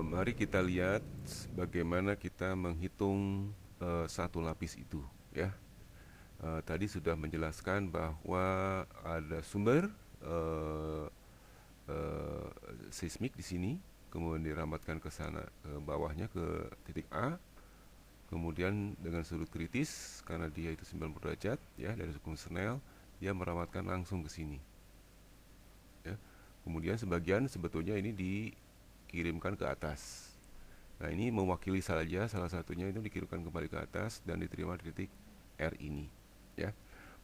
Mari kita lihat bagaimana kita menghitung satu lapis itu, ya. Tadi sudah menjelaskan bahwa ada sumber uh, uh, seismik di sini, kemudian dirambatkan ke sana, ke bawahnya ke titik A, kemudian dengan sudut kritis karena dia itu 90 derajat, ya, dari hukum Snell, dia meramatkan langsung ke sini, ya. Kemudian sebagian sebetulnya ini dikirimkan ke atas. Nah, ini mewakili saja salah satunya itu dikirimkan kembali ke atas dan diterima di titik R ini, ya.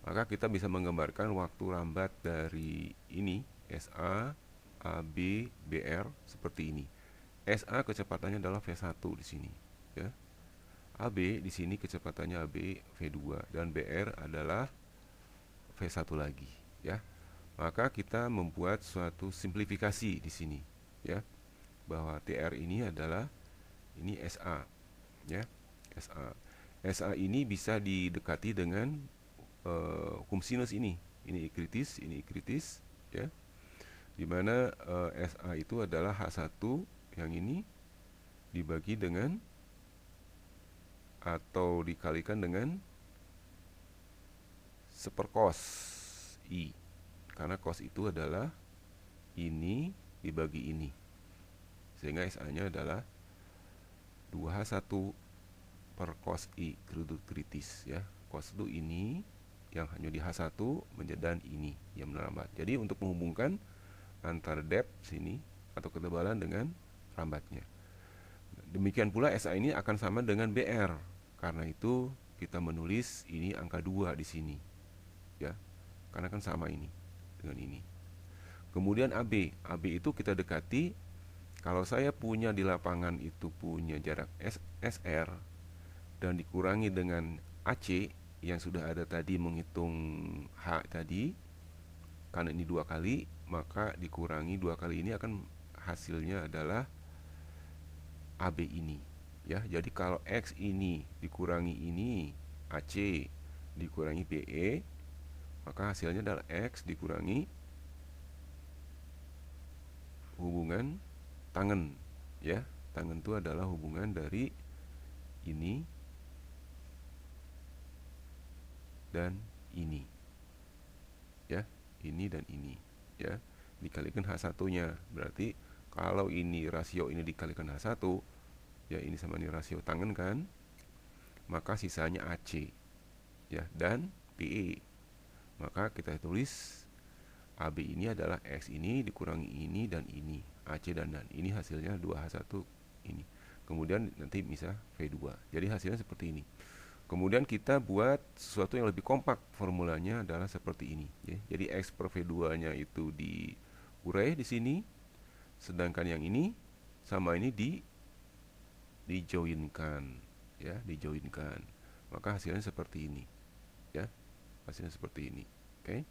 Maka kita bisa menggambarkan waktu lambat dari ini SA, AB, BR seperti ini. SA kecepatannya adalah V1 di sini, ya. AB di sini kecepatannya AB V2 dan BR adalah V1 lagi, ya. Maka kita membuat suatu simplifikasi di sini, ya, bahwa TR ini adalah ini SA, ya, SA. SA ini bisa didekati dengan hukum sinus ini kritis, ya, dimana SA itu adalah H1 yang ini dibagi dengan atau dikalikan dengan seperkos I, karena kos itu adalah ini dibagi ini, sehingga SA nya adalah 2H1 per cos I sudut kritis, ya. Cos itu ini yang hanya di H1 dan ini yang merambat. Jadi untuk menghubungkan antara depth sini atau ketebalan dengan rambatnya. Demikian pula SA ini akan sama dengan BR. Karena itu kita menulis ini angka 2 di sini, ya. Karena kan sama ini dengan ini. Kemudian AB itu kita dekati. Kalau saya punya di lapangan itu punya jarak SR dan dikurangi dengan AC yang sudah ada tadi menghitung H tadi, karena ini 2 kali, maka dikurangi 2 kali ini akan hasilnya adalah AB ini, ya. Jadi kalau X ini dikurangi ini AC dikurangi BE, maka hasilnya adalah X dikurangi hubungan tangen, ya. Tangen itu adalah hubungan dari ini dan ini, ya. Ini dan ini, ya, dikalikan H1 nya. Berarti kalau ini rasio ini dikalikan H1, ya, ini sama ini rasio tangen kan, maka sisanya AC, ya, dan PE. Maka kita tulis AB ini adalah X ini dikurangi ini dan ini, AC dan ini hasilnya 2H1 ini. Kemudian nanti bisa V2. Jadi hasilnya seperti ini. Kemudian kita buat sesuatu yang lebih kompak. Formulanya adalah seperti ini, ya. Jadi X per V2-nya itu diurai di sini, sedangkan yang ini sama ini dijoinkan, ya, dijoinkan. Maka hasilnya seperti ini, ya. Hasilnya seperti ini. Oke.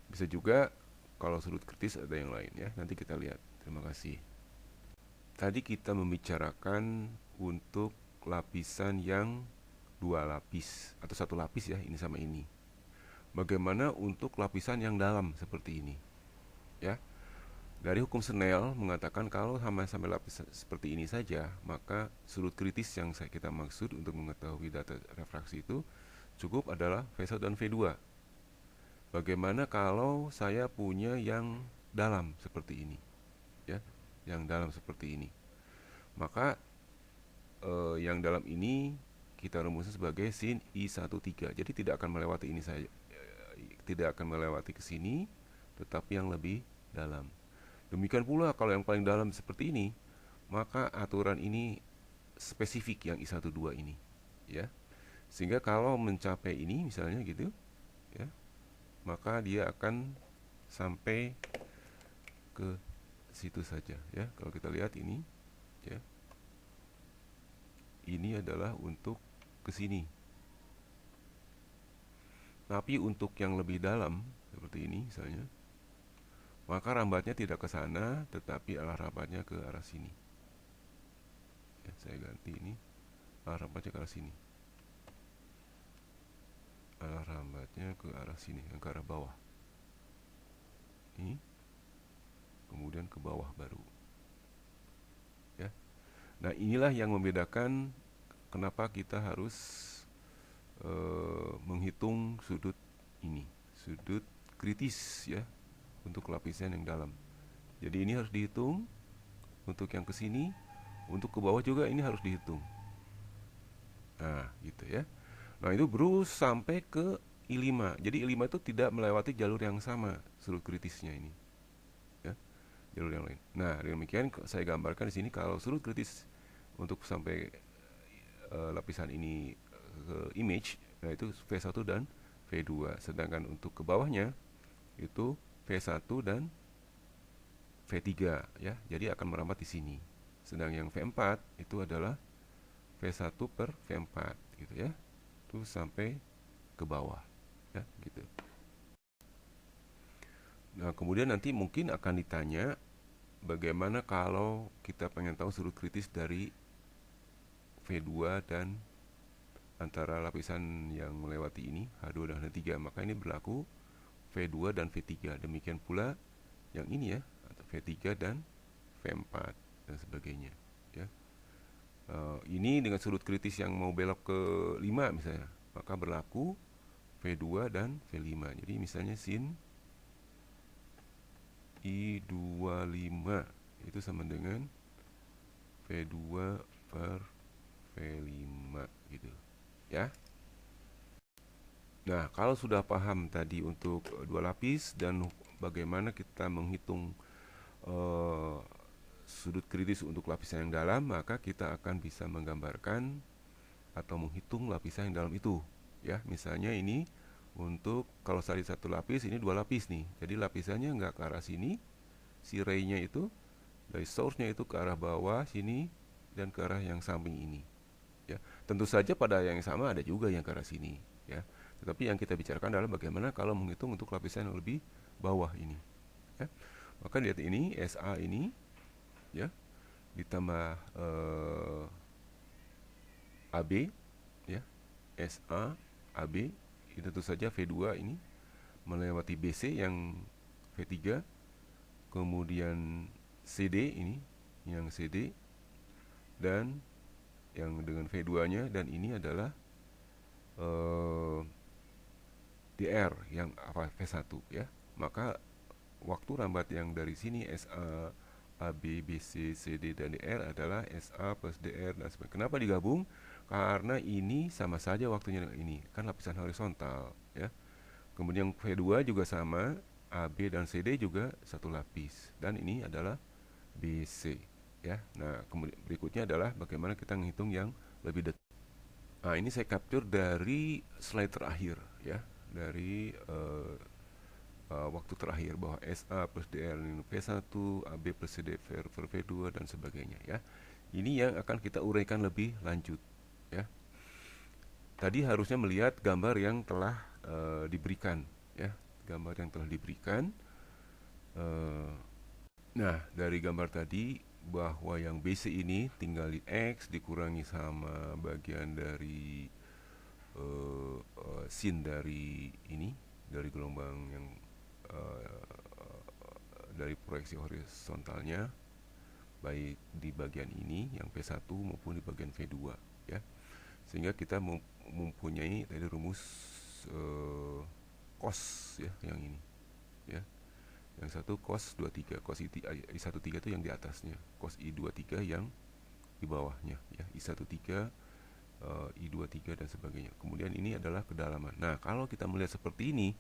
Bisa juga kalau sudut kritis ada yang lain, ya. Nanti kita lihat. Terima kasih. Tadi kita membicarakan untuk lapisan yang 2 lapis atau 1 lapis, ya, ini sama ini. Bagaimana untuk lapisan yang dalam seperti ini, ya? Dari hukum Snell mengatakan kalau sampai lapis seperti ini saja, maka sudut kritis yang kita maksud untuk mengetahui data refraksi itu cukup adalah V1 dan V2. Bagaimana kalau saya punya yang dalam seperti ini, ya, yang dalam seperti ini? Maka yang dalam ini kita rumuskan sebagai sin I13. Jadi tidak akan melewati ini saja, tidak akan melewati ke sini, tetapi yang lebih dalam. Demikian pula kalau yang paling dalam seperti ini, maka aturan ini spesifik yang I12 ini, ya. Sehingga kalau mencapai ini misalnya gitu, ya, maka dia akan sampai ke situ saja, ya. Kalau kita lihat ini, ya, ini adalah untuk ke sini. Tapi untuk yang lebih dalam seperti ini misalnya, maka rambatnya tidak ke sana, tetapi arah rambatnya ke arah sini, ya. Saya ganti ini, arah rambatnya ke arah sini, arah rambatnya ke arah sini, ke arah bawah ini, kemudian ke bawah baru, ya. Nah, inilah yang membedakan kenapa kita harus menghitung sudut ini, sudut kritis ya, untuk lapisan yang dalam. Jadi ini harus dihitung untuk yang ke sini, untuk ke bawah juga ini harus dihitung. Nah, gitu ya. Nah, itu berus sampai ke I5. Jadi I5 itu tidak melewati jalur yang sama sudut kritisnya ini, ya, jalur yang lain. Nah, demikian saya gambarkan di sini kalau sudut kritis untuk sampai lapisan ini ke image, nah itu V1 dan V2. Sedangkan untuk ke bawahnya itu V1 dan V3 ya. Jadi akan merambat di sini. Sedang yang V4 itu adalah V1 per V4 gitu ya. Terus sampai ke bawah ya, gitu. Nah, kemudian nanti mungkin akan ditanya bagaimana kalau kita pengen tahu sudut kritis dari V2 dan antara lapisan yang melewati ini H2 dan H3, maka ini berlaku V2 dan V3. Demikian pula yang ini ya, V3 dan V4 dan sebagainya ya. Ini dengan sudut kritis yang mau belok ke 5 misalnya, maka berlaku V2 dan V5. Jadi misalnya sin I25 itu sama dengan V2 per V5 gitu ya. Nah, kalau sudah paham tadi untuk dua lapis dan bagaimana kita menghitung eh, sudut kritis untuk lapisan yang dalam, maka kita akan bisa menggambarkan atau menghitung lapisan yang dalam itu ya. Misalnya ini untuk kalau tadi satu lapis, ini dua lapis nih, jadi lapisannya nggak ke arah sini, si ray-nya itu dari source-nya itu ke arah bawah sini dan ke arah yang samping ini ya. Tentu saja pada yang sama ada juga yang ke arah sini ya, tetapi yang kita bicarakan adalah bagaimana kalau menghitung untuk lapisan yang lebih bawah ini ya. Maka lihat ini SA ini ya, ditambah AB ya, SA AB itu tentu saja V2 ini melewati BC yang V3, kemudian CD ini yang CD, dan yang dengan V2-nya, dan ini adalah DR yang apa V1 ya. Maka waktu rambat yang dari sini SA, AB, BC, CD, dan DR adalah SA plus DR dan sebagainya. Kenapa digabung? Karena ini sama saja waktunya dengan ini, kan lapisan horizontal ya. Kemudian V2 juga sama, AB dan CD juga satu lapis, dan ini adalah BC ya. Nah, kemudian berikutnya adalah bagaimana kita menghitung yang lebih detil. Nah, ini saya capture dari slide terakhir ya, dari waktu terakhir bahwa SA plus DR ini V1, AB plus CD per V2 dan sebagainya ya. Ini yang akan kita uraikan lebih lanjut ya. Tadi harusnya melihat gambar yang telah diberikan ya, gambar yang telah diberikan. Nah, dari gambar tadi bahwa yang BC ini tinggal di X dikurangi sama bagian dari sin dari ini, dari gelombang yang dari proyeksi horizontalnya, baik di bagian ini yang P1 maupun di bagian V2 ya. Sehingga kita mempunyai tadi rumus cos ya, yang ini ya. Yang satu cos 23, cos I13 itu yang di atasnya, cos I23 yang di bawahnya ya, I13, I23 dan sebagainya. Kemudian ini adalah kedalaman. Nah, kalau kita melihat seperti ini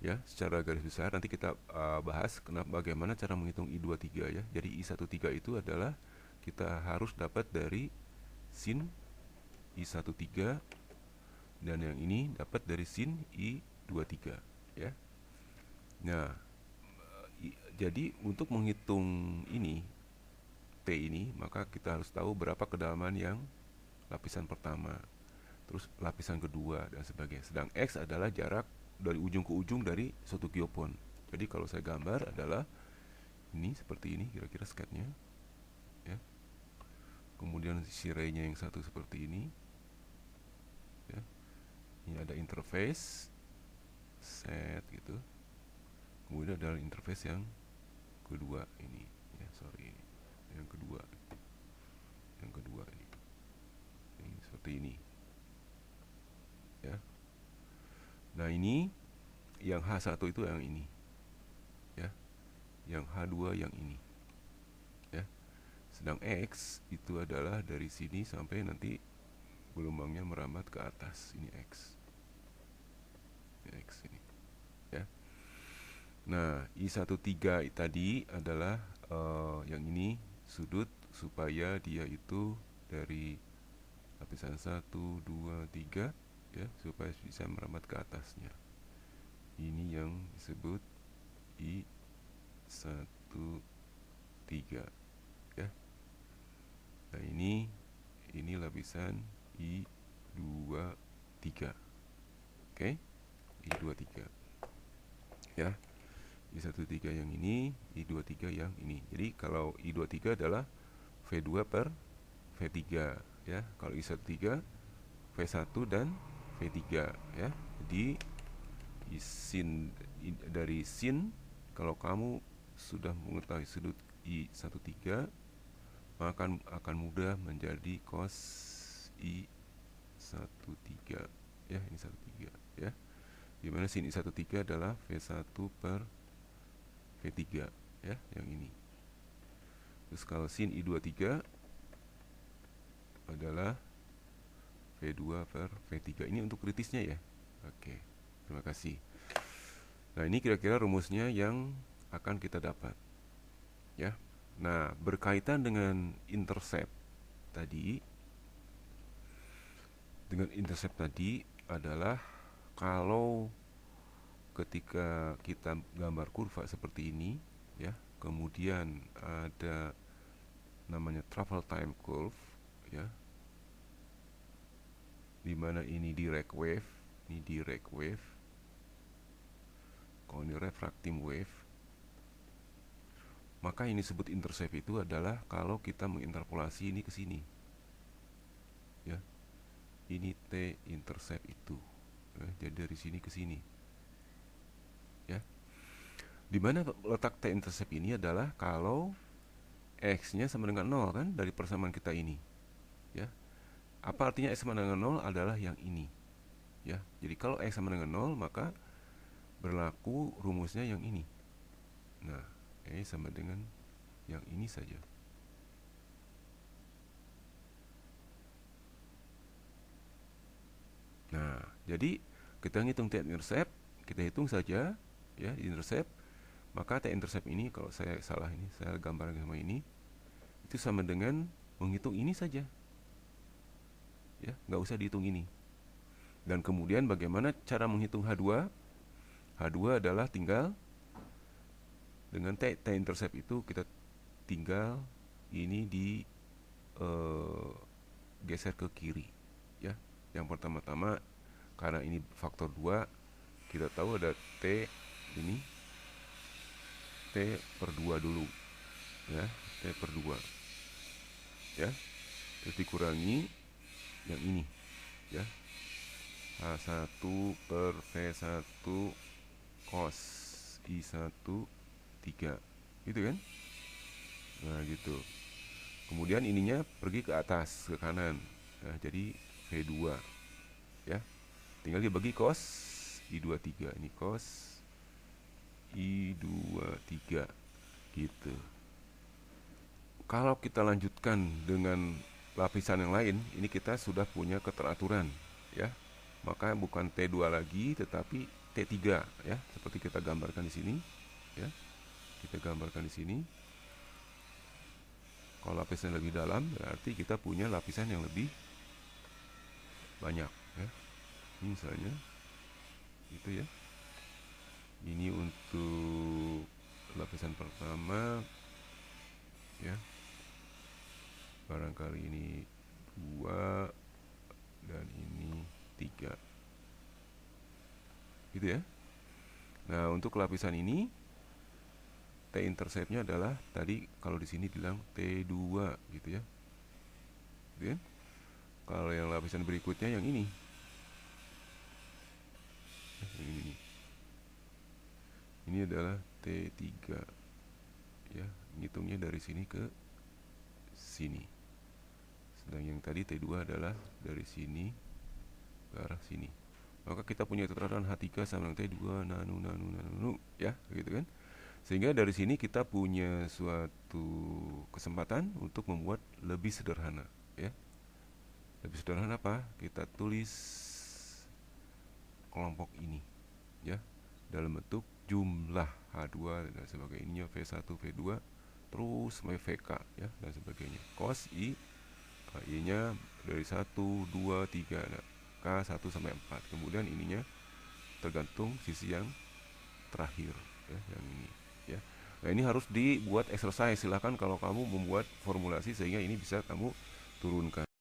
ya, secara garis besar nanti kita bahas bagaimana cara menghitung I23 ya. Jadi I13 itu adalah kita harus dapat dari sin I13, dan yang ini dapat dari sin I23 ya. Nah, jadi untuk menghitung ini T ini, maka kita harus tahu berapa kedalaman yang lapisan pertama, terus lapisan kedua dan sebagainya. Sedang X adalah jarak dari ujung ke ujung dari suatu geopon. Jadi kalau saya gambar adalah ini seperti ini kira-kira sketnya ya. Kemudian si ray-nya yang satu seperti ini ya. Ini ada interface set gitu. Kemudian ada interface yang kedua ini ya, sorry, yang kedua ini yang H1 itu yang ini, ya. Yang H2 yang ini, ya. Sedang X itu adalah dari sini sampai nanti gelombangnya merambat ke atas. Ini X. Ini X ini, ya. Nah, I13 tadi adalah yang ini sudut supaya dia itu dari lapisan 1, 2, 3, ya, supaya bisa merambat ke atasnya. Ini yang disebut I13, ya. Nah, ini lapisan I23. Oke? I23. Ya. I13 yang ini, I23 yang ini. Jadi kalau I23 adalah V2 per V3, ya. Kalau I13 V1 dan V3, ya. Jadi dari sin, kalau kamu sudah mengetahui sudut I13, maka akan mudah menjadi cos I13, ya. Ini 13, ya. Dimana sin I13 adalah V1 per V3, ya, yang ini. Terus kalau sin I23 adalah V2 per V3. Ini untuk kritisnya, ya. Oke, terima kasih. Nah, ini kira-kira rumusnya yang akan kita dapat, ya. Nah, berkaitan dengan intercept tadi, adalah kalau ketika kita gambar kurva seperti ini, ya, kemudian ada namanya travel time curve, ya, dimana ini direct wave, kalau ini refracting wave, maka ini disebut intercept itu adalah kalau kita menginterpolasi ini ke sini, ya. Ini T intercept itu, ya, jadi dari sini ke sini, ya. Dimana letak T intercept ini adalah kalau X-nya sama dengan 0, kan, dari persamaan kita ini, ya. Apa artinya X sama dengan 0 adalah yang ini, ya. Jadi kalau X sama dengan 0, maka berlaku rumusnya yang ini. Nah, E sama dengan yang ini saja. Nah, jadi kita hitung T intercept, kita hitung saja, ya, intercept. Maka T intercept ini, kalau saya salah ini, saya gambarkan sama ini, itu sama dengan menghitung ini saja, ya, nggak usah dihitung ini. Dan kemudian bagaimana cara menghitung H2? H2 adalah tinggal dengan T intercept itu kita tinggal ini di geser ke kiri, ya. Yang pertama-tama, karena ini faktor 2, kita tahu ada T ini, T per 2 dulu, ya, T per 2, ya. Terus dikurangi yang ini, ya, H1 per V1 cos I13, gitu kan. Nah, gitu. Kemudian ininya pergi ke atas, ke kanan. Nah, jadi V2, ya. Tinggal dibagi cos I23. Ini cos I23, gitu. Kalau kita lanjutkan dengan lapisan yang lain, ini kita sudah punya keteraturan, ya. Maka bukan T2 lagi, tetapi T3, ya, seperti kita gambarkan di sini, ya. Kita gambarkan di sini. Kalau lapisan lebih dalam, berarti kita punya lapisan yang lebih banyak, ya. Ini misalnya itu, ya. Ini untuk lapisan pertama, ya. Barangkali ini 2 dan ini 3, gitu, ya. Nah, untuk lapisan ini T interceptnya adalah tadi kalau di sini bilang T2, gitu, ya. Gitu, ya. Kalau yang lapisan berikutnya yang ini, ini adalah T3, ya. Ngitungnya dari sini ke sini. Sedang yang tadi T2 adalah dari sini ke arah sini. maka kita punya tataran H3 sama dengan T2 nanu ya, gitu kan. Sehingga dari sini kita punya suatu kesempatan untuk membuat lebih sederhana, ya. Lebih sederhana apa? Kita tulis kelompok ini, ya, dalam bentuk jumlah H2 dan sebagainya, V1, V2, terus sampai VK, ya, dan sebagainya. Cos I, I-nya dari 1, 2, 3, nah, K1 sampai 4. Kemudian ininya tergantung sisi yang terakhir, ya, yang ini, ya. Nah, ini harus dibuat exercise. Silahkan kalau kamu membuat formulasi sehingga ini bisa kamu turunkan.